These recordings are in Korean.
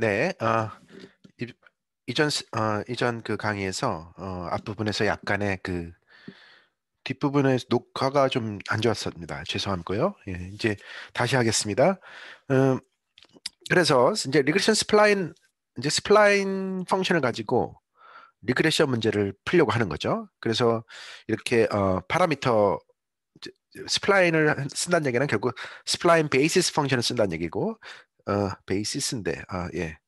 네, 이, 이전 그 강의에서 앞부분에서 약간의 그 뒷부분의 녹화가 좀 안 좋았습니다. 죄송하고요. 예, 이제 다시 하겠습니다. 음, 그래서 이제 리그레션 스플라인 이제 스플라인 펑션을 가지고 리그레션 문제를 풀려고 하는 거죠. 그래서 이렇게 파라미터 스플라인을 쓴다는 얘기는 결국 스플라인 베이시스 펑션을 쓴다는 얘기고 베이시스인데 예.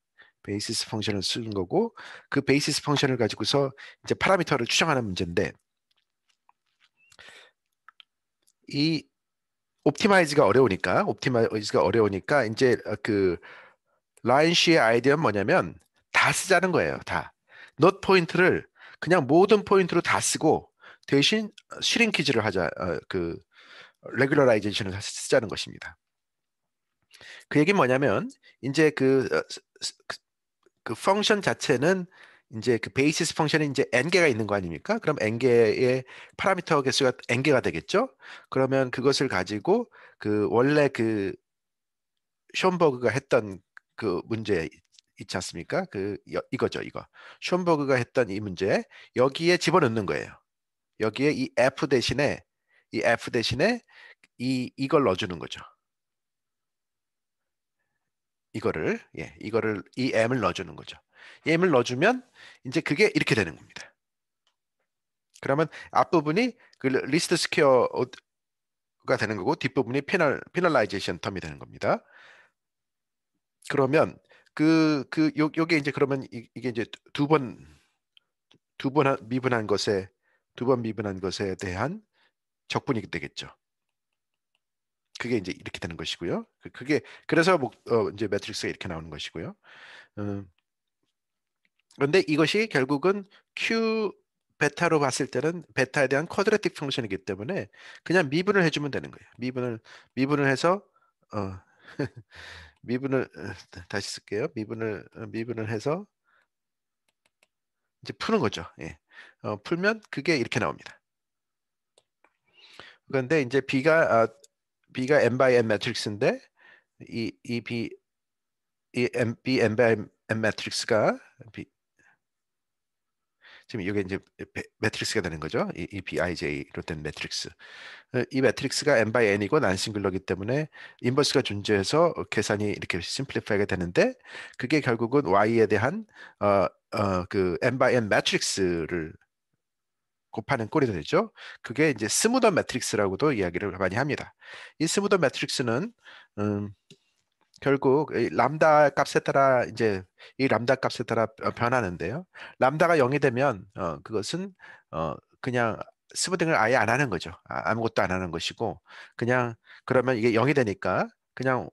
베이시스 펑션을 쓰는 거고 그 베이시스 펑션을 가지고서 이제 파라미터를 추정하는 문제인데 이 옵티마이즈가 어려우니까 이제 그 라인 씨의 아이디어는 뭐냐면 다 쓰자는 거예요. 다. 넛 포인트를 그냥 모든 포인트로 다 쓰고 대신 슈링키즈를 하자. 그 레귤러라이제이션을 쓰자는 것입니다. 그 얘기는 뭐냐면 이제 그 펑션 자체는 이제 그 베이시스 펑션이 이제 n개가 있는 거 아닙니까? 그럼 n개의 파라미터 개수가 n개가 되겠죠? 그러면 그것을 가지고 그 원래 그 숀버그가 했던 그 문제 있지 않습니까? 이거죠, 이거. 숀버그가 했던 이 문제 여기에 집어넣는 거예요. 여기에 이 f 대신에 이걸 넣어주는 거죠. 이 m을 넣어주는 거죠. 이 m을 넣어주면 이제 그게 이렇게 되는 겁니다. 그러면 앞부분이 그 리스트 스퀘어가 되는 거고 뒷부분이 피널라이제이션 텀이 되는 겁니다. 그러면 요게 이제 그러면 이게 이제 미분한 것에 두 번 미분한 것에 대한 적분이 되겠죠. 그게 이제 이렇게 되는 것이고요. 그래서 이제 매트릭스가 이렇게 나오는 것이고요. 음, 그런데 이것이 결국은 Q 베타로 봤을 때는 베타에 대한 쿼드라틱 펑션이기 때문에 그냥 미분을 해주면 되는 거예요. 미분을 해서 어, 미분을 다시 쓸게요. 미분을 해서 이제 푸는 거죠. 예. 풀면 그게 이렇게 나옵니다. 그런데 이제 B가 n by n 매트릭스인데 이 B B n by n 매트릭스가 지금 이게 이제 매트릭스가 되는 거죠. 이 BIJ로 된 매트릭스. 이 매트릭스가 n by n이고 난싱글러기 때문에 인버스가 존재해서 계산이 이렇게 심플리파이가 되는데 그게 결국은 y에 대한 그 n by n 매트릭스를 곱하는 꼴이 되죠. 그게 이제 스무더 매트릭스라고도 이야기를 많이 합니다. 이 스무더 매트릭스는 음, 결국 이 람다 값에 따라 이제 이 람다 값에 따라 변하는데요. 람다가 0이 되면 그것은 그냥 스무딩을 아예 안 하는 거죠. 아무것도 안 하는 것이고 그냥 그러면 이게 0이 되니까 그냥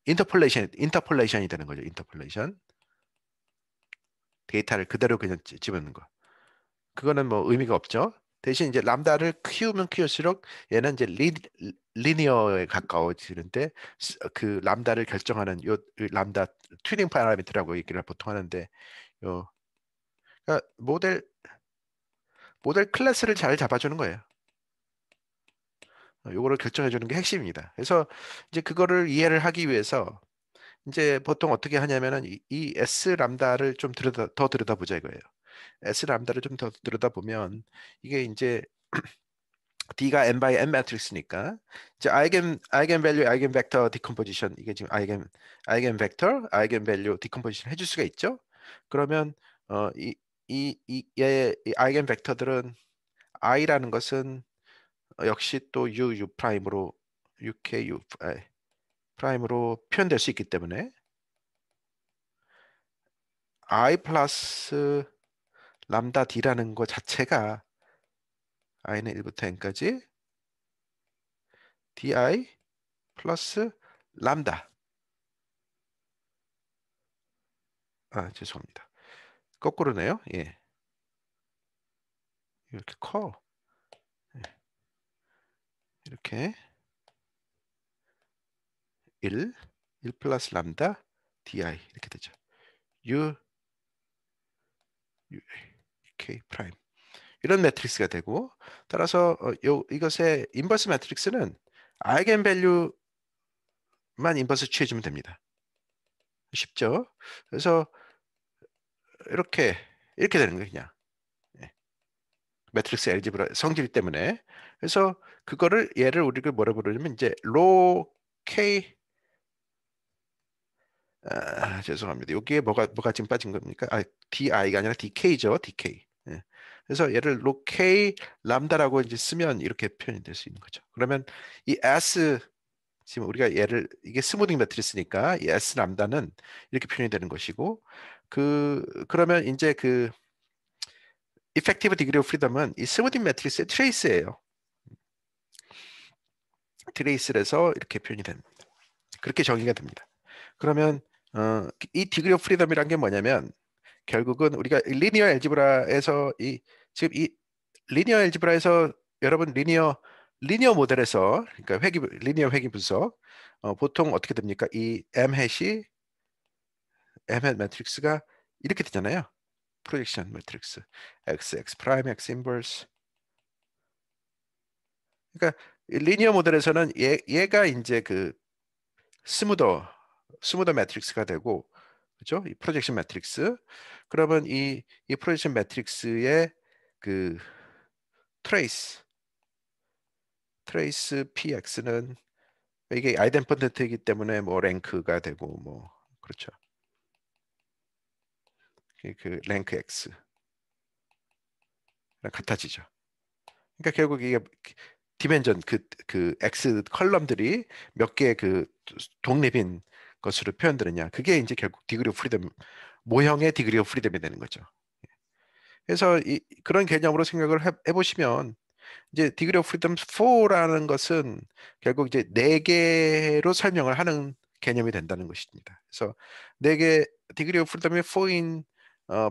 인터폴레이션이 되는 거죠. 인터폴레이션. 데이터를 그대로 그냥 집어넣는 거. 그거는 뭐 의미가 없죠. 대신 이제 람다를 키우면 키울수록 얘는 이제 리니어에 가까워지는데 그 람다를 결정하는 이 람다 튜닝 파라미터라고 얘기를 보통 하는데 요 그러니까 모델 클래스를 잘 잡아주는 거예요. 요거를 결정해 주는 게 핵심입니다. 그래서 이제 그거를 이해를 하기 위해서 이제 보통 어떻게 하냐면은 이 S 람다를 좀 더 들여다보자 이거예요. S 람다를 좀 더 들여다보면 이게 이제 D가 n by n 매트릭스니까 이제 아이겐 밸류 아이겐 벡터 디컴포지션 이게 지금 아이겐 벡터 아이겐 밸류 디컴포지션 해줄 수가 있죠. 그러면 이 아이겐 벡터들은 i라는 것은 역시 또 u 프라임으로 u 프라임으로 표현될 수 있기 때문에 i 플러스 람다 d라는 것 자체가 i는 1부터 n까지 di 플러스 람다 죄송합니다. 거꾸로네요. 예. 이렇게 커. 예. 이렇게 1 플러스 람다 di 이렇게 되죠. u k 프라임 이런 매트릭스가 되고 따라서 이것의 인버스 매트릭스는 아이겐 밸류만 인버스 취해주면 됩니다. 쉽죠? 그래서 이렇게 되는 거예요, 그냥. 예. 매트릭스 엘지브라 성질 때문에. 그래서 그거를 얘를 우리가 뭐라 부르냐면 이제 로 K 죄송합니다. 여기에 뭐가 지금 빠진 겁니까? DI가 아니라 DK죠. DK. 예. 그래서 얘를 로 K 람다라고 이제 쓰면 이렇게 표현이 될 수 있는 거죠. 그러면 이 S 지금 우리가 얘를 이게 스무딩 매트리스니까 이 S 람다는 이렇게 표현이 되는 것이고 그러면 이제 그 이펙티브 디그리 오브 프리덤은 이 스무딩 매트리스의 트레이스예요. 트레이스에서 이렇게 표현이 됩니다. 그렇게 정의가 됩니다. 그러면 이 디그리 오브 프리덤이란 게 뭐냐면 결국은 우리가 리니어 엘지브라에서 지금 이 리니어 엘지브라에서 여러분 리니어 모델에서 그러니까 리니어 회귀 분석 보통 어떻게 됩니까? 이 M 매트릭스가 이렇게 되잖아요. 프로젝션 매트릭스 X 프라임 X 인버스. 그러니까 이 리니어 모델에서는 얘가 이제 그 스무더 매트릭스가 되고 그죠? 이 프로젝션 매트릭스. 그러면 이 프로젝션 매트릭스의 그 트레이스 PX는 이게 아이덴티티이기 때문에 뭐 랭크가 되고 뭐 그렇죠. 그 랭크 X랑 같아지죠. 그러니까 결국 이게 디멘전 그 X 컬럼들이 몇 개의 그 독립인 것으로 표현되느냐. 그게 이제 결국 디그리 오브 프리덤 모형의 디그리 오브 프리덤이 되는 거죠. 그래서 그런 개념으로 생각을 해보시면 이제 디그리 오브 프리덤 4라는 것은 결국 이제 네 개로 설명을 하는 개념이 된다는 것입니다. 그래서 네 개 디그리 오브 프리덤이 4인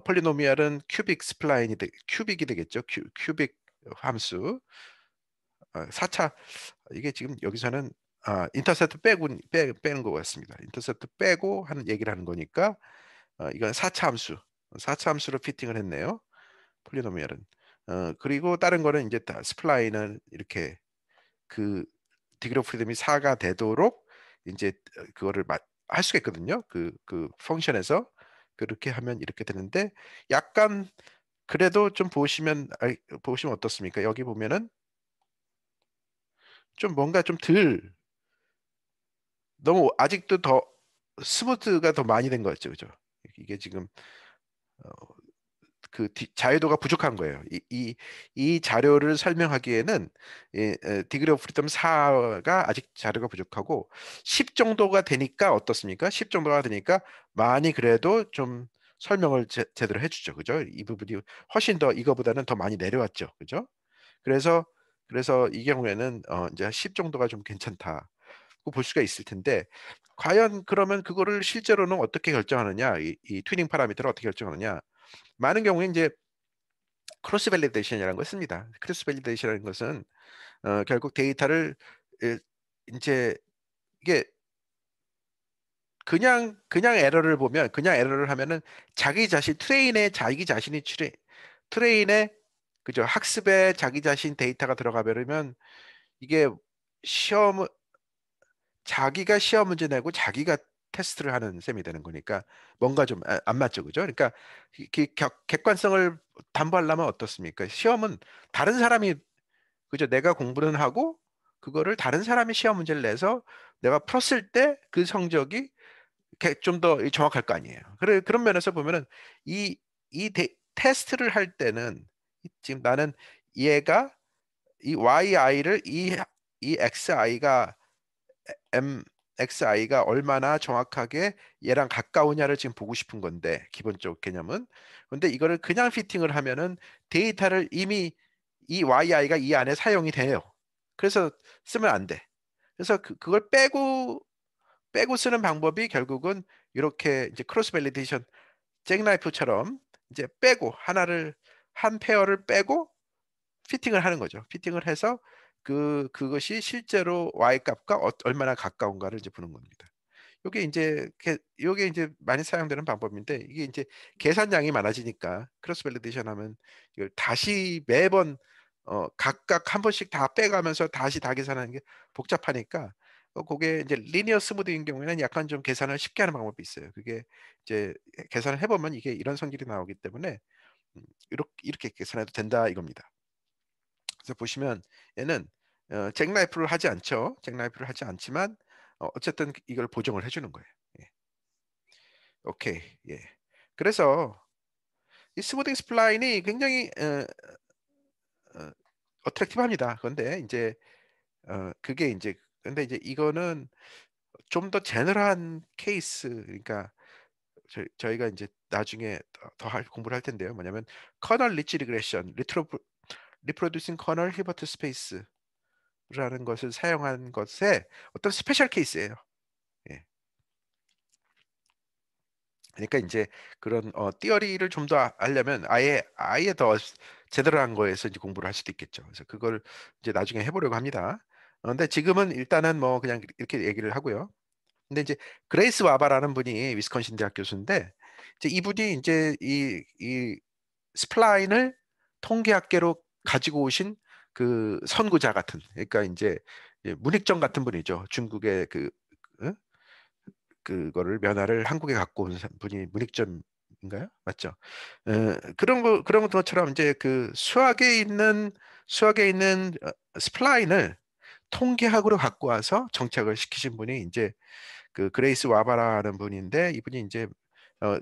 폴리노미알은 큐빅이 되겠죠. 큐빅 함수 4차 이게 지금 여기서는 인터셉트 빼는 것 같습니다. 인터셉트 빼고 하는 얘기를 하는 거니까 이건 4차 함수 4차 함수로 피팅을 했네요. 폴리노미알은 그리고 다른 거는 이제 다 스플라인은 이렇게 그 디그리 오브 프리덤이 4가 되도록 이제 그거를 할 수가 있거든요. 그 펑션에서 그렇게 하면 이렇게 되는데 약간 그래도 좀 보시면 어떻습니까? 여기 보면은 좀 뭔가 좀 너무 아직도 더 스무트가 더 많이 된 거 같죠, 그죠? 이게 지금 어, 자유도가 부족한 거예요. 이 자료를 설명하기에는 디그리 오브 프리덤 4가 아직 자료가 부족하고 10 정도가 되니까 어떻습니까? 10 정도가 되니까 많이 그래도 좀 설명을 제대로 해주죠. 그죠? 이 부분이 훨씬 더 이거보다는 더 많이 내려왔죠. 그죠? 그래서 이 경우에는 이제 10 정도가 좀 괜찮다고 볼 수가 있을 텐데 과연 그러면 그거를 실제로는 어떻게 결정하느냐? 이 튜닝 파라미터를 어떻게 결정하느냐? 많은 경우에 이제 크로스 밸리데이션이라는 걸 씁니다. 크로스 밸리데이션이라는 것은 결국 데이터를 에, 이제 이게 그냥 에러를 보면 그냥 에러를 하면은 자기 자신이 트레인에 그죠 학습에 자기 자신 데이터가 들어가 버리면 이게 시험 자기가 시험 문제 내고 자기가 테스트를 하는 셈이 되는 거니까 뭔가 좀 안 맞죠, 그죠? 그러니까 객관성을 담보하려면 어떻습니까? 시험은 다른 사람이 그죠? 내가 공부는 하고 그거를 다른 사람이 시험 문제를 내서 내가 풀었을 때 그 성적이 좀 더 정확할 거 아니에요. 그런 면에서 보면은 테스트를 할 때는 지금 나는 얘가 이 YI를 이 XI가 MXI가 얼마나 정확하게 얘랑 가까우냐를 지금 보고 싶은 건데 기본적 개념은 근데 이거를 그냥 피팅을 하면은 데이터를 이미 이 YI가 이 안에 사용이 돼요. 그래서 쓰면 안 돼. 그래서 그걸 빼고 쓰는 방법이 결국은 이렇게 이제 크로스 밸리데이션 잭나이프처럼 이제 빼고 한 페어를 빼고 피팅을 하는 거죠. 피팅을 해서 그것이 실제로 y 값과 얼마나 가까운가를 이제 보는 겁니다. 이게 이제 많이 사용되는 방법인데 이게 이제 계산량이 많아지니까 크로스 밸리데이션 하면 이걸 다시 매번 각각 한 번씩 다 빼가면서 다시 다 계산하는 게 복잡하니까 그게 이제 리니어 스무드인 경우에는 약간 좀 계산을 쉽게 하는 방법이 있어요. 그게 이제 계산을 해보면 이게 이런 성질이 나오기 때문에 이렇게 계산해도 된다 이겁니다. 그래서 보시면 얘는 잭나이프를 하지 않죠. 잭나이프를 하지 않지만 어쨌든 이걸 보정을 해주는 거예요. 예. 오케이. 예. 그래서 이 스무딩 스플라인이 굉장히 어트랙티브합니다. 그런데 이제 그게 이제 근데 이제 이거는 좀 더 제너럴한 케이스 그러니까 저희가 이제 나중에 더 공부를 할 텐데요. 뭐냐면 커널 리치 리그레션, 리프로듀싱 커널 히버트 스페이스라는 것을 사용한 것의 어떤 스페셜 케이스예요. 예. 그러니까 이제 그런 티어리를 좀 더 알려면 아예 더 제대로 한 거에서 이제 공부를 할 수도 있겠죠. 그래서 그걸 이제 나중에 해보려고 합니다. 근데 지금은 일단은 뭐 그냥 이렇게 얘기를 하고요. 근데 이제 그레이스 와바라는 분이 위스콘신 대학 교수인데 이제 이분이 이제 이 스플라인을 통계학계로 가지고 오신 그 선구자 같은 그러니까 이제 문익점 같은 분이죠. 중국의 어? 그거를 면화를 한국에 갖고 온 분이 문익점인가요? 맞죠? 그런 것처럼 이제 그 수학에 있는 스플라인을 통계학으로 갖고 와서 정착을 시키신 분이 이제 그 그레이스 와바라는 분인데 이분이 이제 어,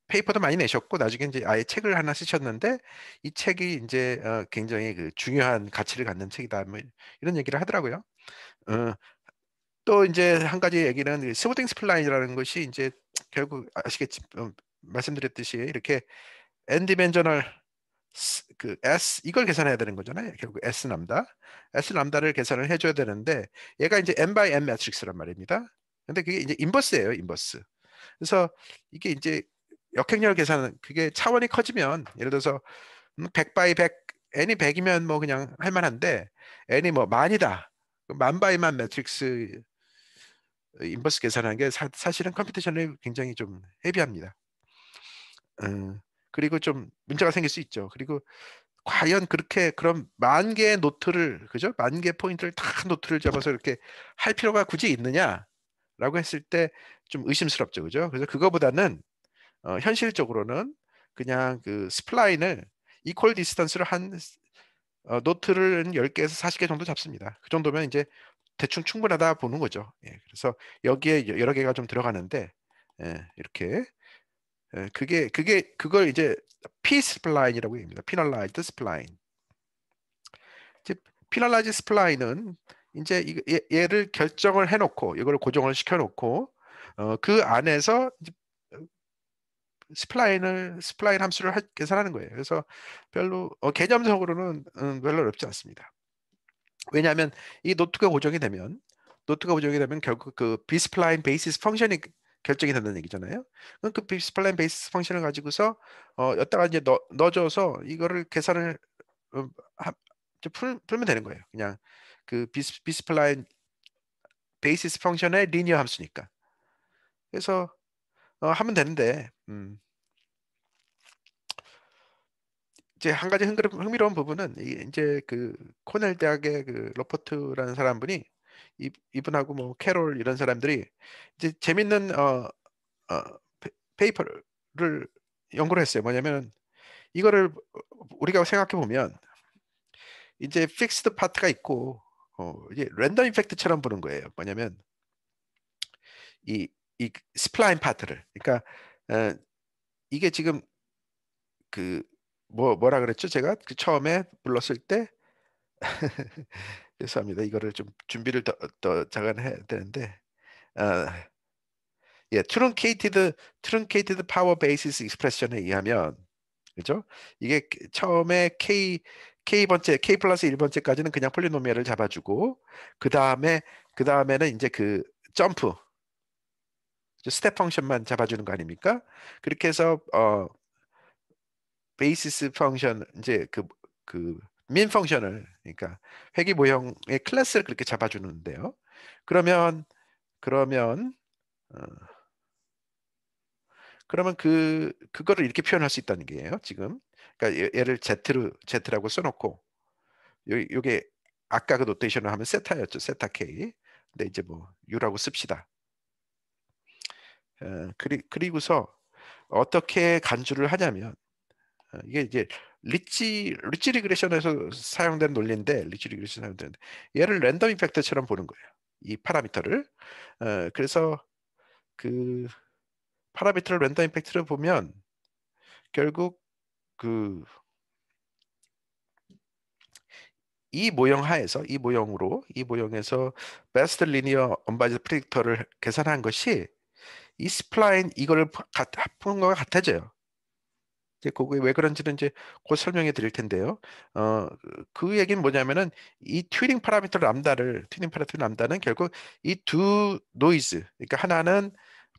페이퍼도 많이 내셨고 나중에 이제 아예 책을 하나 쓰셨는데 이 책이 이제 굉장히 그 중요한 가치를 갖는 책이다 뭐 이런 얘기를 하더라고요. 어, 또 이제 한 가지 얘기는 스무딩 스플라인이라는 것이 이제 결국 아시겠지 말씀드렸듯이 이렇게 n 디멘저널 그 S 이걸 계산해야 되는 거잖아요. 결국 S 람다를 계산을 해줘야 되는데 얘가 이제 n by n 매트릭스란 말입니다. 근데 그게 이제 인버스예요, 인버스. 그래서 이게 이제 역행렬 계산 그게 차원이 커지면 예를 들어서 100 by 100 n이 100이면 뭐 그냥 할 만한데 n이 뭐 만이다. 만 바이 만 매트릭스 인버스 계산하는 게 사실은 컴퓨테이션이 굉장히 좀 헤비합니다. 그리고 좀 문제가 생길 수 있죠. 그리고 과연 그렇게 그런 만 개의 노트를 그죠? 만 개 포인트를 다 노트를 잡아서 이렇게 할 필요가 굳이 있느냐라고 했을 때 좀 의심스럽죠. 그죠? 그래서 그거보다는 현실적으로는 그냥 그 스플라인을 이퀄 디스턴스를 한 노트를 10개에서 40개 정도 잡습니다. 그 정도면 이제 대충 충분하다 보는 거죠. 예, 그래서 여기에 여러 개가 좀 들어가는데 이렇게 그걸 이제 P 스플라인이라고 합니다. 피널라이즈드 스플라인. 이제 피널라이즈 스플라인은 이제 얘를 결정을 해놓고 이걸 고정을 시켜놓고 그 안에서 이제 스플라인 함수를 계산하는 거예요. 그래서 별로 개념적으로는 별로 어렵지 않습니다. 왜냐하면 이 노트가 고정이 되면 결국 그 비스플라인 베이시스 펑션이 결정이 된다는 얘기잖아요. 그럼 그 비스플라인 베이시스 펑션을 가지고서 여기다가 이제 넣어줘서 이거를 계산을 음, 하- 이제 풀면 되는 거예요. 그냥 그 비스플라인 베이시스 펑션의 리니어 함수니까. 그래서 하면 되는데 이제 한 가지 흥미로운 부분은 이제 그 코넬 대학의 그 로퍼트라는 사람분이 이분하고 뭐 캐롤 이런 사람들이 이제 재밌는 어, 페이퍼를 연구를 했어요. 뭐냐면 이거를 우리가 생각해 보면 이제 픽스드 파트가 있고 이제 랜덤 이펙트처럼 보는 거예요. 뭐냐면 이, 이 스플라인 파트를 그러니까 어, 이게 지금 그 뭐라 그랬죠? 제가 그 처음에 불렀을 때 죄송합니다. 이거를 좀 준비를 더 잠깐 해야 되는데 아, 예, 트룬케이티드 파워 베이시스 익스프레션에 의하면 그죠? 이게 처음에 K 플러스 1번째까지는 그냥 폴리노미얼을 잡아주고 그 다음에는 이제 그 점프 스텝 펑션만 잡아주는 거 아닙니까? 그렇게 해서 베이시스 펑션 이제 그민 펑션을 그러니까 회귀 모형의 클래스를 그렇게 잡아주는데요. 그러면 그러면 어, 그러면 그거를 이렇게 표현할 수 있다는 게예요. 지금 그러니까 얘를 Z라고 써놓고 요게 아까 그 노테이션을 하면 세타였죠. 세타 K. 근데 이제 뭐 U라고 씁시다. 그리고서 어떻게 간주를 하냐면 이게 이제 리치 리그레션에서 사용된 논리인데 리치 리그레션 사용되는데 얘를 랜덤 이펙터처럼 보는 거예요. 이 파라미터를. 그래서 그 파라미터를 랜덤 이펙트를 보면 결국 그 이 모형 하에서 이 모형에서 베스트 리니어 언바이즈 프리딕터를 계산한 것이 이 스플라인 이거를 합한 거가 같아져요. 이제 그게 왜 그런지는 이제 곧 설명해 드릴 텐데요. 그 얘기는 뭐냐면은 이 튜닝 파라미터 람다는 결국 이 두 노이즈, 그러니까 하나는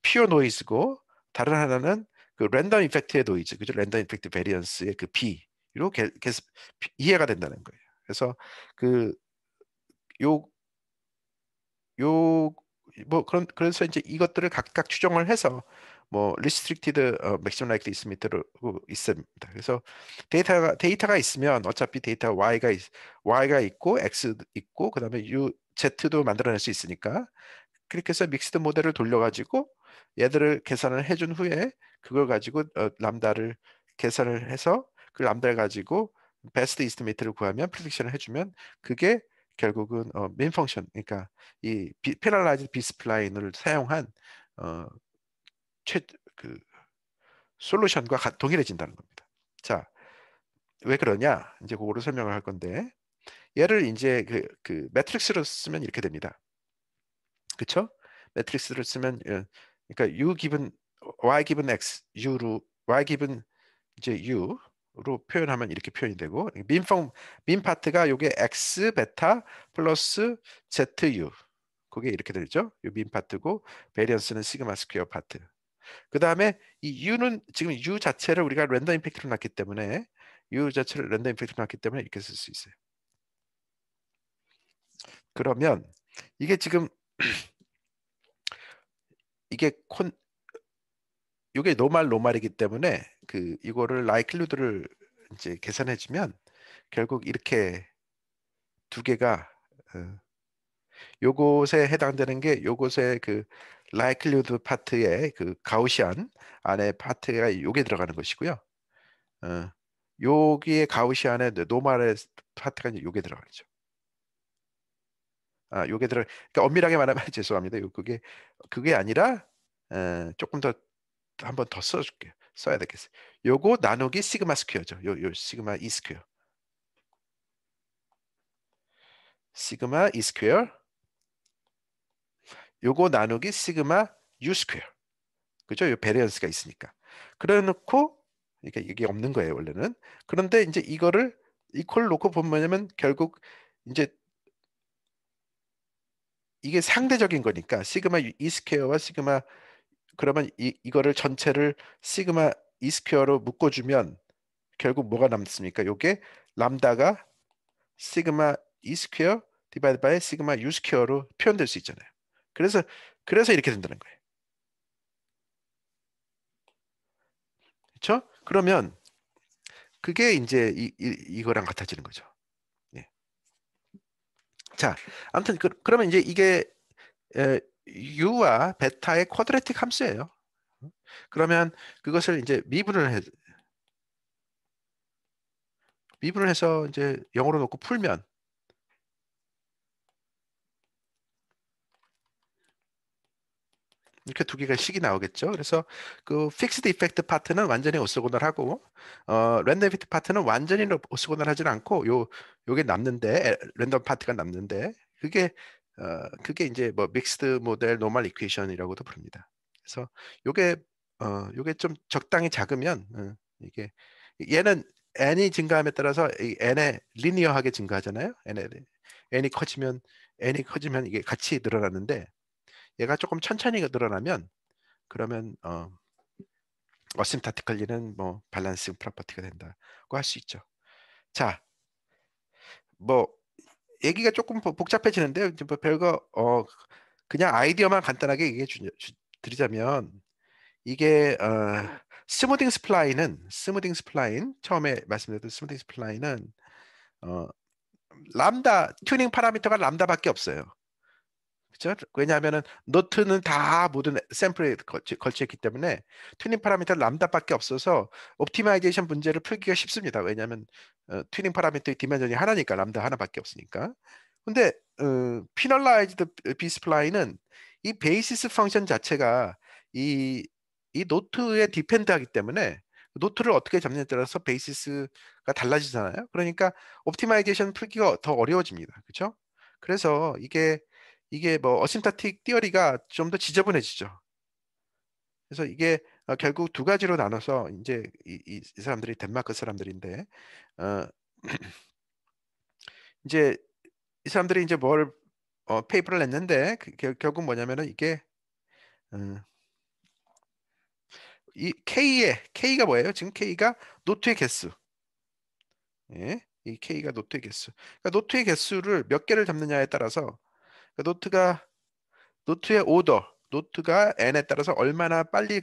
퓨어 노이즈고 다른 하나는 그 랜덤 이펙트의 노이즈, 그죠? 랜덤 이펙트 베리언스의 그 B로 계속 이해가 된다는 거예요. 그래서 그 요 요 뭐 그래서 이제 이것들을 각각 추정을 해서 뭐 리스트릭티드 맥시멈 라이클리 있습니다로 있습니다. 그래서 데이터가 있으면 어차피 데이터 y가 있고 x 있고 그다음에 z도 만들어낼 수 있으니까 그렇게 해서 믹스드 모델을 돌려가지고 얘들을 계산을 해준 후에 그걸 가지고 람다를 계산을 해서 그 람다를 가지고 베스트 이스티메이트를 구하면 프리딕션을 해주면 그게 결국은 메인 펑션 그러니까 이 페널라이즈 비스플라인을 사용한 어, 최, 그 솔루션과 동일해진다는 겁니다. 자, 왜 그러냐? 이제 그거를 설명을 할 건데 얘를 이제 그 매트릭스로 쓰면 이렇게 됩니다. 그쵸? 매트릭스를 쓰면 그러니까 u 기분 y 기분 x u로 y 기분 이제 u로 표현하면 이렇게 표현이 되고 민 파트가 요게 x 베타 플러스 zu 그게 이렇게 되죠. 요민 파트고 베리언스는 시그마 스퀘어 파트. 그 다음에 이 u는 지금 u 자체를 우리가 랜덤 임팩트로 놨기 때문에 u 자체를 랜덤 임팩트로 놨기 때문에 이렇게 쓸 수 있어요. 그러면 이게 지금 이게 이게 노말이기 때문에 그 이거를 라이클루드를 이제 계산해 주면 결국 이렇게 두 개가 어, 요것에 해당되는 게 요것의 그 라이클루드 파트의 그 가우시안 안에 파트가 요게 들어가는 것이고요. 어, 여기에 가우시안의 노말의 파트가 이제 요게 들어가죠. 요게 그러니까 엄밀하게 말하면 죄송합니다. 그게 아니라 조금 더 한 번 더 써줄게요. 써야 되겠어요. 요거 나누기 시그마 스퀘어죠. 요 시그마 이 스퀘어. 시그마 이 스퀘어. 요거 나누기 시그마 U 스퀘어. 그죠? 요 베리언스가 있으니까. 그래 놓고 이게 없는 거예요, 원래는. 그런데 이제 이걸 놓고 보면 뭐냐면 결국 이제 이게 상대적인 거니까 시그마 이 스퀘어와 시그마 그러면 이거를 전체를 시그마 이 스퀘어로 묶어주면 결국 뭐가 남습니까? 요게 람다가 시그마 이 스퀘어 디바이드 바이 시그마 U 스퀘어로 표현될 수 있잖아요. 그래서 이렇게 된다는 거예요. 그렇죠? 그러면 그게 이제 이거랑 같아지는 거죠. 예. 자, 아무튼 그러면 이제 이게 U와 베타의 쿼드레틱 함수예요. 그러면 그것을 이제 미분을 해서 이제 영어로 놓고 풀면 이렇게 두 개가 식이 나오겠죠. 그래서 그 픽스드 이펙트 파트는 완전히 오소고널하고 랜덤 이펙트 파트는 완전히 오소고널하지는 않고 요게 남는데 랜덤 파트가 남는데 그게 이제 뭐 믹스드 모델 노멀 이퀘이션이라고도 부릅니다. 그래서 요게 요게 좀 적당히 작으면 이게 얘는 n이 증가함에 따라서 이 n의 리니어하게 증가하잖아요. n이 커지면 이게 같이 늘어나는데 얘가 조금 천천히 늘어나면 그러면 어심타티컬리는 뭐 밸런싱 프로퍼티가 된다고 할 수 있죠. 자, 뭐 얘기가 조금 복잡해지는데 이제 뭐 별거 그냥 아이디어만 간단하게 얘기해 드리자면 이게 스무딩 스플라인 처음에 말씀드렸던 스무딩 스플라인은 어, 람다 튜닝 파라미터가 람다밖에 없어요. 그죠? 왜냐하면은 노트는 다 모든 샘플에 걸쳐 있기 때문에 튜닝 파라미터 람다밖에 없어서 옵티마이제이션 문제를 풀기가 쉽습니다. 왜냐하면 튜닝 파라미터의 디멘전이 하나니까 람다 하나밖에 없으니까. 근데 피널라이즈드 비스플라인은 이 베이시스 펑션 자체가 이, 이 노트에 디펜드하기 때문에 노트를 어떻게 잡느냐에 따라서 베이시스가 달라지잖아요. 그러니까 옵티마이제이션 풀기가 더 어려워집니다. 그렇죠? 그래서 이게 뭐 어심타틱 티어리가 좀 더 지저분해지죠. 그래서 이게 결국 두 가지로 나눠서 이제 이 사람들이 덴마크 사람들인데 어, 이제 이 사람들이 이제 뭘 페이퍼를 냈는데 결국 뭐냐면은 이게 어, 이 K가 뭐예요? 지금 K가 노트의 개수. 예? 이 K가 노트의 개수. 그러니까 노트의 개수를 몇 개를 잡느냐에 따라서 그러니까 노트의 오더, 노트가 n에 따라서 얼마나 빨리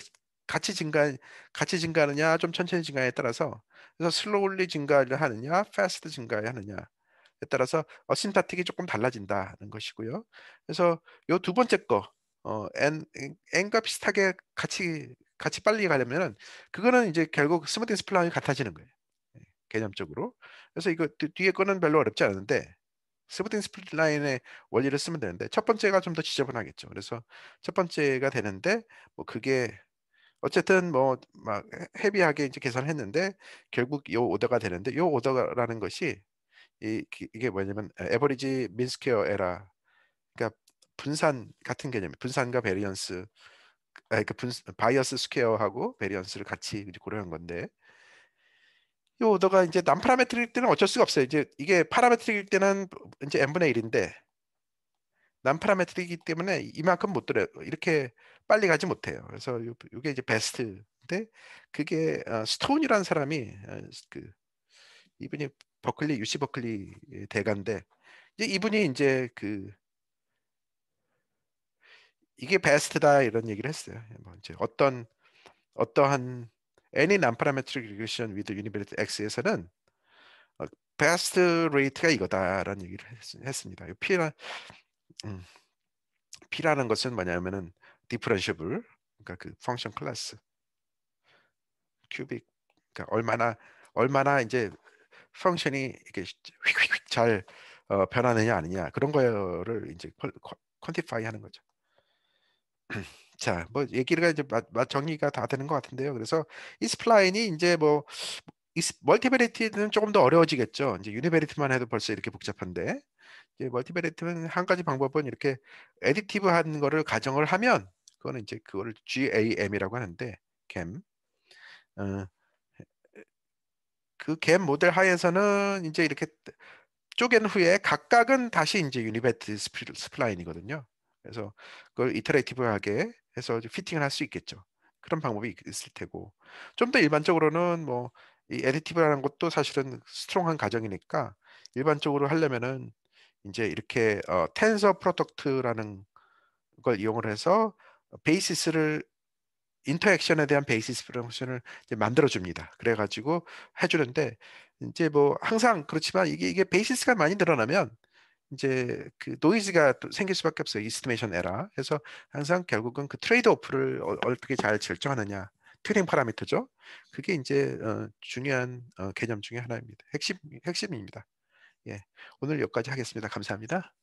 같이 증가, 같이 증가하느냐, 좀 천천히 증가에 따라서 그래서 슬로울리 증가를 하느냐, 패스트 증가를 하느냐에 따라서 어신타틱이 조금 달라진다는 것이고요. 그래서 요 두 번째 거, n과 비슷하게 같이 빨리 가려면은 그거는 이제 결국 스무딩 스플라인이 같아지는 거예요. 예, 개념적으로. 그래서 이거 뒤에 거는 별로 어렵지 않은데 스무딩 스플라인의 원리를 쓰면 되는데 첫 번째가 좀 더 지저분하겠죠. 그래서 첫 번째가 되는데 뭐 그게 어쨌든 뭐 막 헤비하게 이제 계산을 했는데 결국 요 오더가 되는데 요 오더라는 것이 이게 뭐냐면 에버리지 민스퀘어 에라 그러니까 분산 같은 개념, 분산과 베리언스, 그러니까 바이어스 스퀘어하고 베리언스를 같이 이제 고려한 건데 이 오더가 이제 난 파라메트릭 때는 어쩔 수가 없어요. 이제 이게 파라메트릭일 때는 이제 n분의 1인데 난 파라메트릭이기 때문에 이만큼 못 들어요. 이렇게 빨리 가지 못해요. 그래서 이게 이제 베스트인데 그게 스톤이라는 사람이 그 이분이 버클리 UC 버클리 대가인데 이제 이분이 이제 그 이게 베스트다 이런 얘기를 했어요. 뭐 이제 어떠한 any non-parametric regression with univalent x에서는 베스트 레이트가 이거다라는 얘기를 했습니다. 음, P라는 것은 뭐냐면은 디퍼런시블 그러니까 그 펑션 클래스 큐빅 그러니까 얼마나 이제 펑션이 이렇게 휙휙휙 잘 변하느냐 아니냐 그런 거를 이제 퀀티파이 하는 거죠. 자, 뭐 얘기가 이제 정리가 다 되는 것 같은데요. 그래서 이 스플라인이 이제 뭐 멀티베리티는 조금 더 어려워지겠죠. 이제 유니베리티만 해도 벌써 이렇게 복잡한데 이제 멀티베리티는 한 가지 방법은 이렇게 애디티브한 거를 가정을 하면 그거는 이제 그거를 GAM이라고 하는데 GAM 어, 그 갭 모델 하에서는 이제 이렇게 쪼갠 후에 각각은 다시 이제 유니베트 스플라인이거든요. 그래서 그걸 이터레이티브하게 해서 피팅을 할 수 있겠죠. 그런 방법이 있을 테고 좀 더 일반적으로는 뭐 이 애디티브라는 것도 사실은 스트롱한 가정이니까 일반적으로 하려면은 이제 이렇게 텐서 프로덕트라는 걸 이용을 해서 베이시스를 인터액션에 대한 베이시스 펑션을 만들어 줍니다. 그래가지고 해주는데 이제 뭐 항상 그렇지만 이게 베이시스가 많이 늘어나면 이제 그 노이즈가 또 생길 수밖에 없어요. 이스티메이션 에러. 그래서 항상 결국은 그 트레이드 오프를 어떻게 잘 결정하느냐. 튜닝 파라미터죠. 그게 이제 중요한 개념 중에 하나입니다. 핵심입니다. 예. 오늘 여기까지 하겠습니다. 감사합니다.